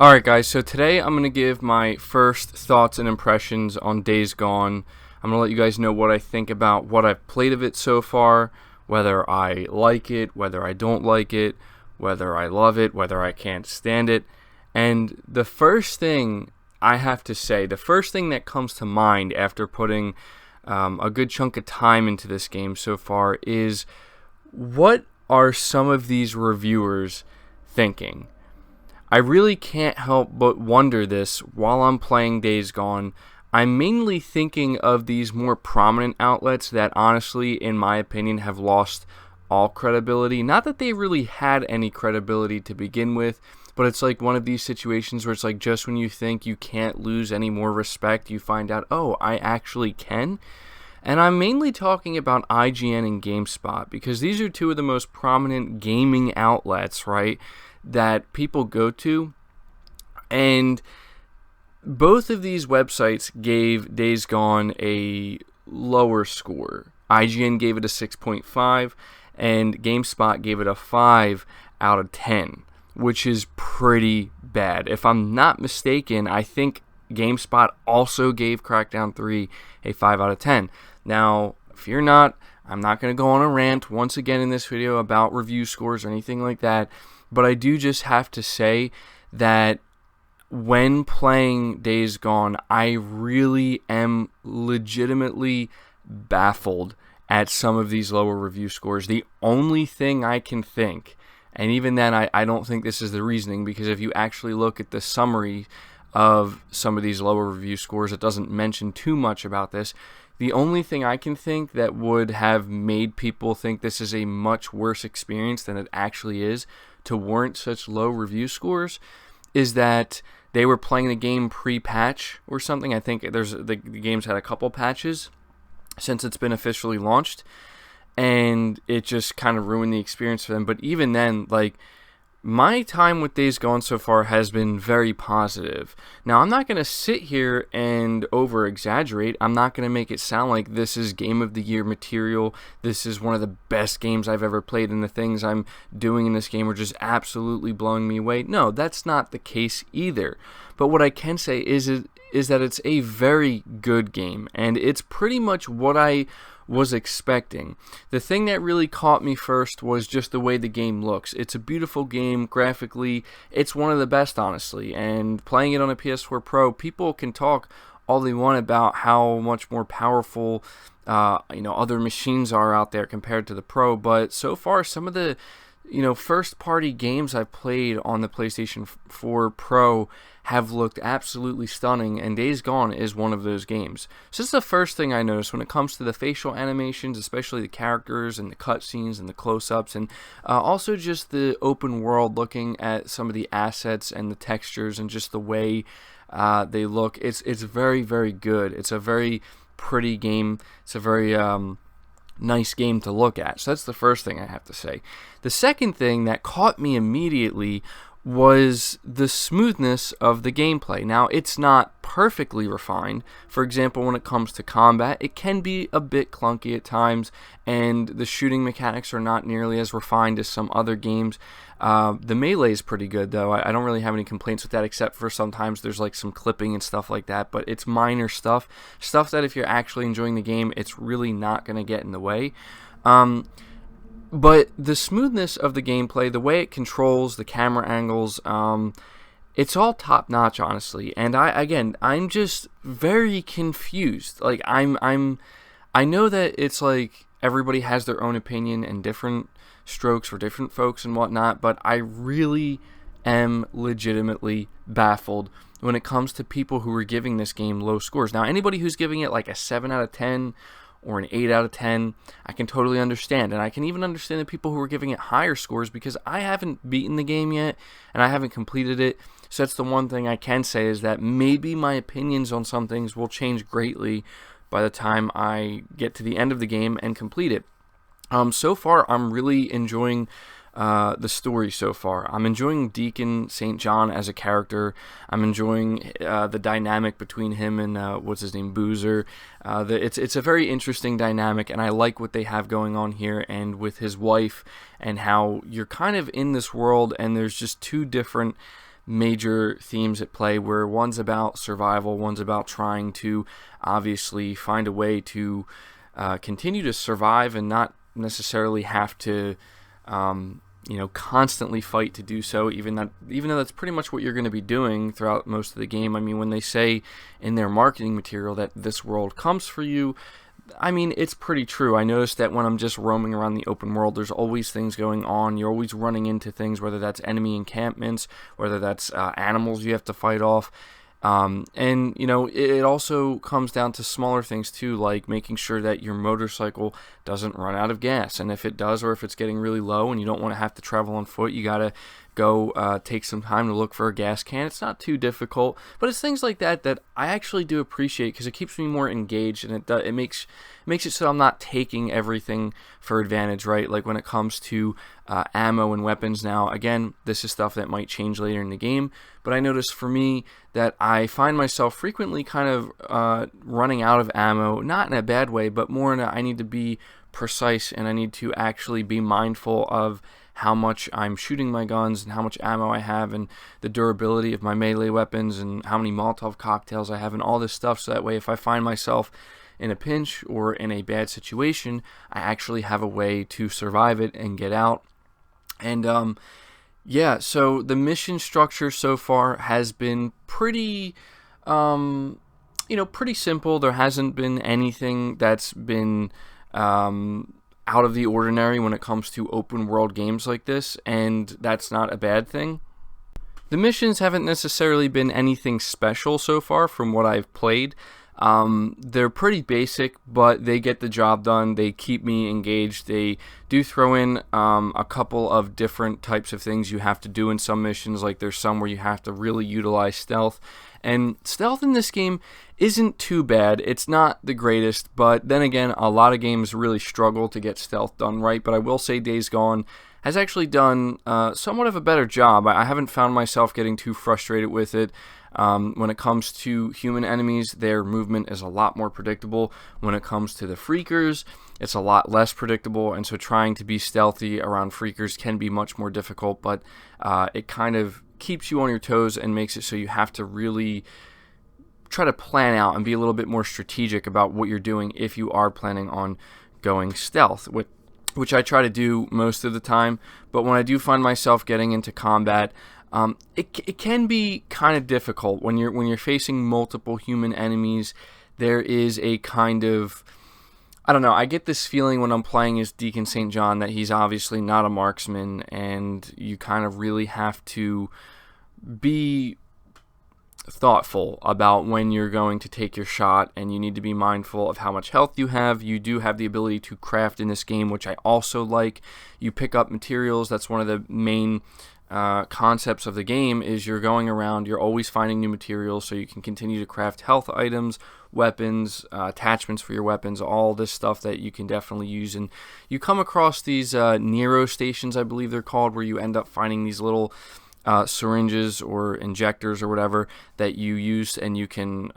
Alright guys, so today I'm going to give my first thoughts and impressions on Days Gone. I'm going to let you guys know what I think about what I've played of it so far, whether I like it, whether I don't like it, whether I love it, whether I can't stand it. And the first thing I have to say, the first thing that comes to mind after putting a good chunk of time into this game so far is, what are some of these reviewers thinking? I really can't help but wonder this while I'm playing Days Gone. I'm mainly thinking of these more prominent outlets that honestly, in my opinion, have lost all credibility. Not that they really had any credibility to begin with, but it's like one of these situations where it's like just when you think you can't lose any more respect, you find out, oh, I actually can. And I'm mainly talking about IGN and GameSpot, because these are two of the most prominent gaming outlets, right, that people go to. And both of these websites gave Days Gone a lower score. IGN gave it a 6.5 and GameSpot gave it a 5 out of 10, which is pretty bad. If I'm not mistaken, I think GameSpot also gave Crackdown 3 a 5 out of 10. Now, if you're not, I'm not going to go on a rant once again in this video about review scores or anything like that, but I do just have to say that when playing Days Gone, I really am legitimately baffled at some of these lower review scores. The only thing I can think, and even then I don't think this is the reasoning, because if you actually look at the summary of some of these lower review scores, it doesn't mention too much about this. The only thing I can think that would have made people think this is a much worse experience than it actually is to warrant such low review scores is that they were playing the game pre-patch or something. I think the game's had a couple patches since it's been officially launched, and it just kind of ruined the experience for them. But even then, like, my time with Days Gone so far has been very positive. Now, I'm not going to sit here and over-exaggerate. I'm not going to make it sound like this is Game of the Year material. This is one of the best games I've ever played, and the things I'm doing in this game are just absolutely blowing me away. No, that's not the case either. But what I can say is that it's a very good game, and it's pretty much what I was expecting. The thing that really caught me first was just the way the game looks. It's a beautiful game graphically. It's one of the best, honestly, and playing it on a PS4 Pro, people can talk all they want about how much more powerful other machines are out there compared to the Pro, but so far some of the first-party games I've played on the PlayStation 4 Pro have looked absolutely stunning, and Days Gone is one of those games. So this is the first thing I noticed when it comes to the facial animations, especially the characters and the cutscenes and the close-ups, and also just the open world, looking at some of the assets and the textures and just the way they look. It's very, very good. It's a very pretty game. It's a very nice game to look at. So that's the first thing I have to say. The second thing that caught me immediately was the smoothness of the gameplay. Now, it's not perfectly refined. For example, when it comes to combat, it can be a bit clunky at times, and the shooting mechanics are not nearly as refined as some other games. The melee is pretty good, though. I don't really have any complaints with that, except for sometimes there's like some clipping and stuff like that, but it's minor stuff that if you're actually enjoying the game, it's really not going to get in the way. But the smoothness of the gameplay, the way it controls, the camera angles, it's all top-notch, honestly. And I'm just very confused. Like, I know that it's like everybody has their own opinion and different strokes for different folks and whatnot, but I really am legitimately baffled when it comes to people who are giving this game low scores. Now, anybody who's giving it like a 7 out of 10 or an 8 out of 10, I can totally understand. And I can even understand the people who are giving it higher scores, because I haven't beaten the game yet, and I haven't completed it. So that's the one thing I can say, is that maybe my opinions on some things will change greatly by the time I get to the end of the game and complete it. So far, I'm really enjoying the story so far. I'm enjoying Deacon St. John as a character. I'm enjoying the dynamic between him and what's his name, Boozer. It's a very interesting dynamic, and I like what they have going on here, and with his wife, and how you're kind of in this world, and there's just two different major themes at play, where one's about survival, one's about trying to obviously find a way to continue to survive and not necessarily have to constantly fight to do so, even though that's pretty much what you're going to be doing throughout most of the game. I mean, when they say in their marketing material that this world comes for you, I mean, it's pretty true. I noticed that when I'm just roaming around the open world, there's always things going on. You're always running into things, whether that's enemy encampments, whether that's animals you have to fight off. And it also comes down to smaller things too, like making sure that your motorcycle doesn't run out of gas. And if it does, or if it's getting really low and you don't want to have to travel on foot, you gotta go take some time to look for a gas can. It's not too difficult, but it's things like that that I actually do appreciate, because it keeps me more engaged, and it makes it so I'm not taking everything for advantage, right? Like when it comes to ammo and weapons. Now, again, this is stuff that might change later in the game, but I notice for me that I find myself frequently kind of running out of ammo, not in a bad way, but more in a I need to be precise, and I need to actually be mindful of how much I'm shooting my guns and how much ammo I have and the durability of my melee weapons and how many Molotov cocktails I have and all this stuff, so that way if I find myself in a pinch or in a bad situation, I actually have a way to survive it and get out. And so the mission structure so far has been pretty pretty simple. There hasn't been anything that's been out of the ordinary when it comes to open world games like this, and that's not a bad thing. The missions haven't necessarily been anything special so far from what I've played. They're pretty basic, but they get the job done. They keep me engaged. They do throw in a couple of different types of things you have to do in some missions. Like there's some where you have to really utilize stealth, and stealth in this game isn't too bad. It's not the greatest, but then again, a lot of games really struggle to get stealth done right. But I will say Days Gone has actually done somewhat of a better job. I haven't found myself getting too frustrated with it. When it comes to human enemies, their movement is a lot more predictable. When it comes to the freakers, it's a lot less predictable, and so trying to be stealthy around freakers can be much more difficult, but it kind of keeps you on your toes and makes it so you have to really try to plan out and be a little bit more strategic about what you're doing if you are planning on going stealth, which I try to do most of the time. But when I do find myself getting into combat, it can be kind of difficult when you're facing multiple human enemies. There is a kind of, I don't know, I get this feeling when I'm playing as Deacon St. John that he's obviously not a marksman, and you kind of really have to be thoughtful about when you're going to take your shot, and you need to be mindful of how much health you have. You do have the ability to craft in this game, which I also like. You pick up materials. That's one of the main concepts of the game, is you're going around, you're always finding new materials so you can continue to craft health items, weapons, attachments for your weapons, all this stuff that you can definitely use. And you come across these Nero stations, I believe they're called, where you end up finding these little syringes or injectors or whatever that you use, and you can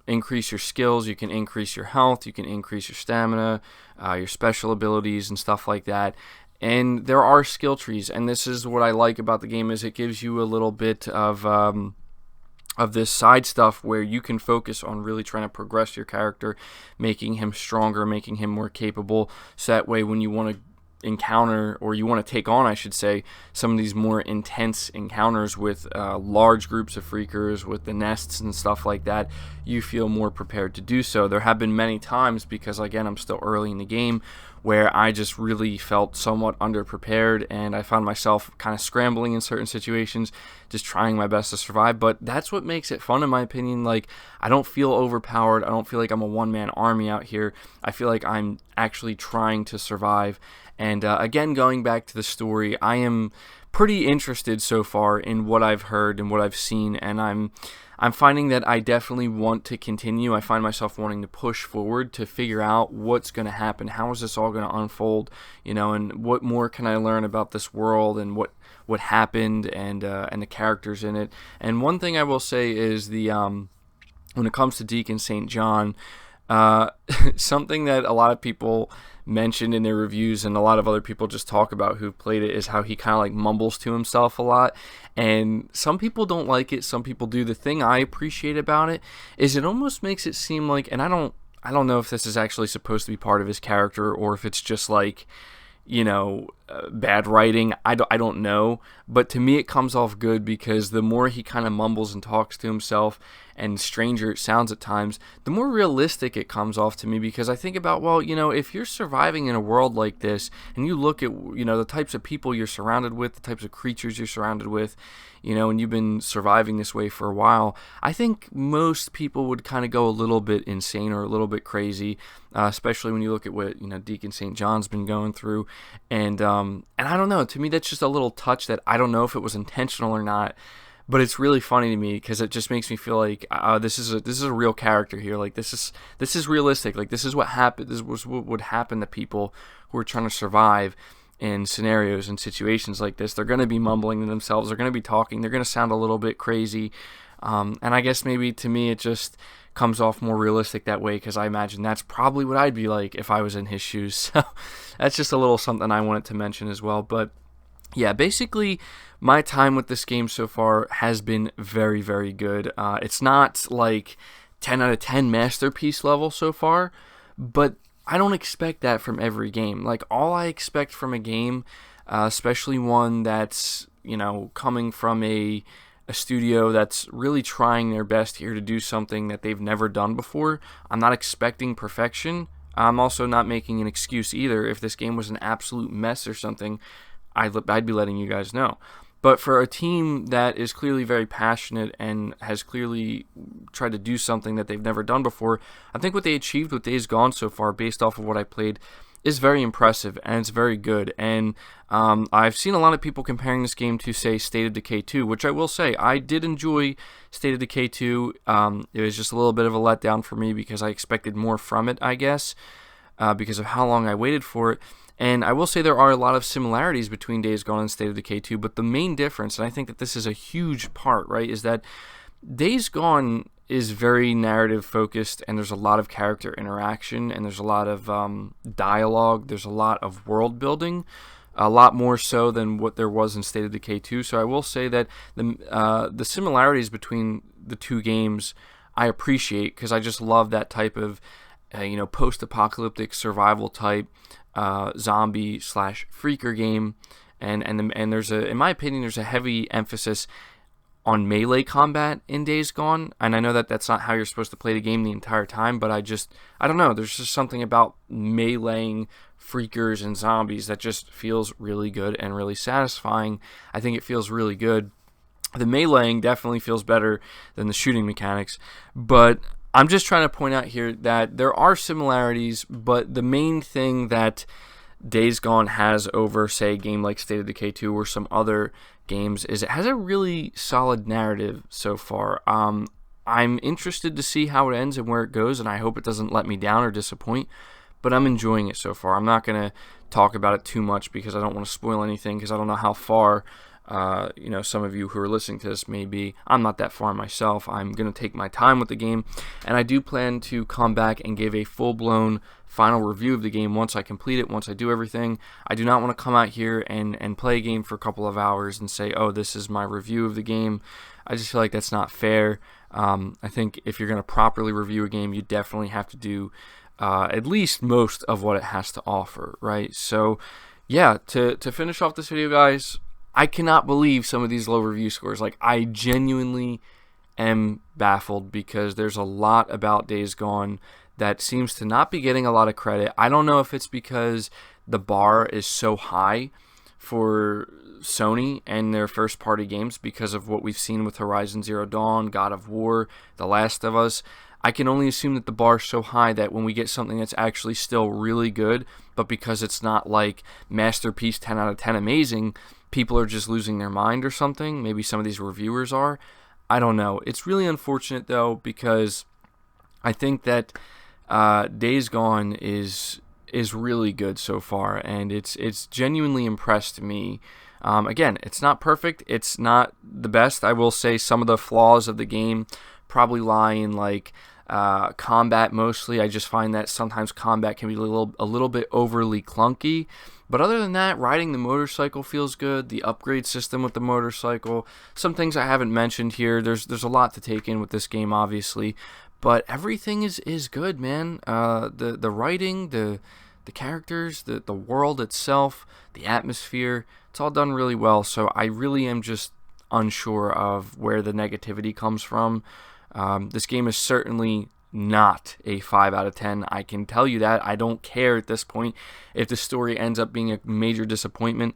increase your skills, you can increase your health, you can increase your stamina, your special abilities and stuff like that. And there are skill trees, and this is what I like about the game, is it gives you a little bit of this side stuff where you can focus on really trying to progress your character, making him stronger, making him more capable, so that way when you want to encounter, or you want to take on, I should say, some of these more intense encounters with large groups of freakers, with the nests and stuff like that, you feel more prepared to do so. There have been many times, because again, I'm still early in the game, where I just really felt somewhat underprepared, and I found myself kind of scrambling in certain situations, just trying my best to survive. But that's what makes it fun, in my opinion. Like, I don't feel overpowered. I don't feel like I'm a one-man army out here. I feel like I'm actually trying to survive. And again, going back to the story, I am pretty interested so far in what I've heard and what I've seen, and I'm finding that I definitely want to continue. I find myself wanting to push forward to figure out what's going to happen, how is this all going to unfold, and what more can I learn about this world and what happened, and the characters in it. And one thing I will say is when it comes to Deacon St. John, Something that a lot of people mentioned in their reviews and a lot of other people just talk about who played it is how he kind of like mumbles to himself a lot. And some people don't like it, some people do. The thing I appreciate about it is it almost makes it seem like, and I don't know if this is actually supposed to be part of his character or if it's just like, bad writing. I don't know, but to me it comes off good because the more he kind of mumbles and talks to himself, and stranger it sounds at times, the more realistic it comes off to me, because I think about, well, if you're surviving in a world like this and you look at, the types of people you're surrounded with, the types of creatures you're surrounded with, and you've been surviving this way for a while, I think most people would kind of go a little bit insane or a little bit crazy, especially when you look at what, Deacon St. John's been going through. And I don't know, to me that's just a little touch that I don't know if it was intentional or not, but it's really funny to me because it just makes me feel like this is a real character here. Like this is realistic. Like this is what happened. This was what would happen to people who are trying to survive in scenarios and situations like this. They're going to be mumbling to themselves. They're going to be talking. They're going to sound a little bit crazy. And I guess maybe to me it just comes off more realistic that way, because I imagine that's probably what I'd be like if I was in his shoes. So that's just a little something I wanted to mention as well. But yeah, basically my time with this game so far has been very, very good. It's not like 10 out of 10 masterpiece level so far, but I don't expect that from every game. Like, all I expect from a game, especially one that's, coming from a studio that's really trying their best here to do something that they've never done before, I'm not expecting perfection. I'm also not making an excuse either. If this game was an absolute mess or something, I'd be letting you guys know. But for a team that is clearly very passionate and has clearly tried to do something that they've never done before, I think what they achieved with Days Gone so far, based off of what I played, is very impressive, and it's very good. And I've seen a lot of people comparing this game to, say, State of Decay 2, which I will say, I did enjoy State of Decay 2. It was just a little bit of a letdown for me because I expected more from it, I guess, because of how long I waited for it. And I will say there are a lot of similarities between Days Gone and State of Decay 2, but the main difference, and I think that this is a huge part, right, is that Days Gone is very narrative focused, and there's a lot of character interaction, and there's a lot of dialogue, there's a lot of world building, a lot more so than what there was in State of Decay 2. So I will say that the similarities between the two games I appreciate, because I just love that type of post-apocalyptic survival type zombie / freaker game, and there's in my opinion, there's a heavy emphasis on melee combat in Days Gone, and I know that that's not how you're supposed to play the game the entire time, but I don't know, there's just something about meleeing freakers and zombies that just feels really good and really satisfying. I think it feels really good. The meleeing definitely feels better than the shooting mechanics, but I'm just trying to point out here that there are similarities, but the main thing that Days Gone has over, say, a game like State of Decay 2 or some other games is it has a really solid narrative so far. I'm interested to see how it ends and where it goes, and I hope it doesn't let me down or disappoint, but I'm enjoying it so far. I'm not going to talk about it too much because I don't want to spoil anything, because I don't know how far some of you who are listening to this may be. I'm not that far myself. I'm going to take my time with the game, and I do plan to come back and give a full-blown final review of the game once I complete it, once I do everything. I do not want to come out here and play a game for a couple of hours and say, oh, this is my review of the game. I just feel like that's not fair. I think if you're going to properly review a game, you definitely have to do at least most of what it has to offer, right? So, yeah, to finish off this video, guys, I cannot believe some of these low review scores. Like, I genuinely am baffled because there's a lot about Days Gone that seems to not be getting a lot of credit. I don't know if it's because the bar is so high for Sony and their first party games because of what we've seen with Horizon Zero Dawn, God of War, The Last of Us. I can only assume that the bar is so high that when we get something that's actually still really good, but because it's not like masterpiece 10 out of 10 amazing, people are just losing their mind or something. Maybe some of these reviewers are. I don't know. It's really unfortunate, though, because I think that Days Gone is really good so far, and it's genuinely impressed me. Again, it's not perfect. It's not the best. I will say some of the flaws of the game probably lie in, like, combat mostly. I just find that sometimes combat can be a little bit overly clunky. But other than that, riding the motorcycle feels good. The upgrade system with the motorcycle, some things I haven't mentioned here. There's a lot to take in with this game, obviously, but everything is good, man. The writing, the characters, the world itself, the atmosphere, it's all done really well. So I really am just unsure of where the negativity comes from. This game is certainly not a 5 out of 10. I can tell you that. I don't care at this point if the story ends up being a major disappointment.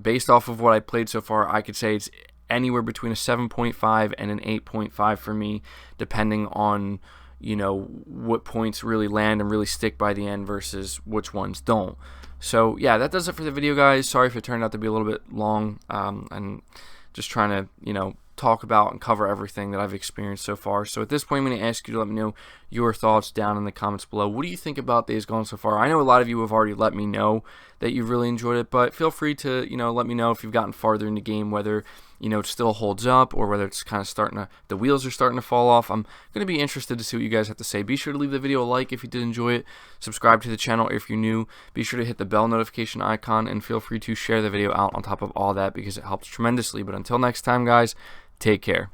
Based off of what I played so far, I could say it's anywhere between a 7.5 and an 8.5 for me, depending on, you know, what points really land and really stick by the end versus which ones don't. So yeah, that does it for the video, guys. Sorry if it turned out to be a little bit long, and just trying to, you know, talk about and cover everything that I've experienced so far. So at this point, I'm going to ask you to let me know your thoughts down in the comments below. What do you think about Days Gone so far? I know a lot of you have already let me know that you've really enjoyed it, but feel free to, you know, let me know if you've gotten farther in the game, whether, you know, it still holds up or whether it's kind of starting to, the wheels are starting to fall off. I'm going to be interested to see what you guys have to say. Be sure to leave the video a like if you did enjoy it. Subscribe to the channel if you're new. Be sure to hit the bell notification icon, and feel free to share the video out on top of all that because it helps tremendously. But until next time, guys, take care.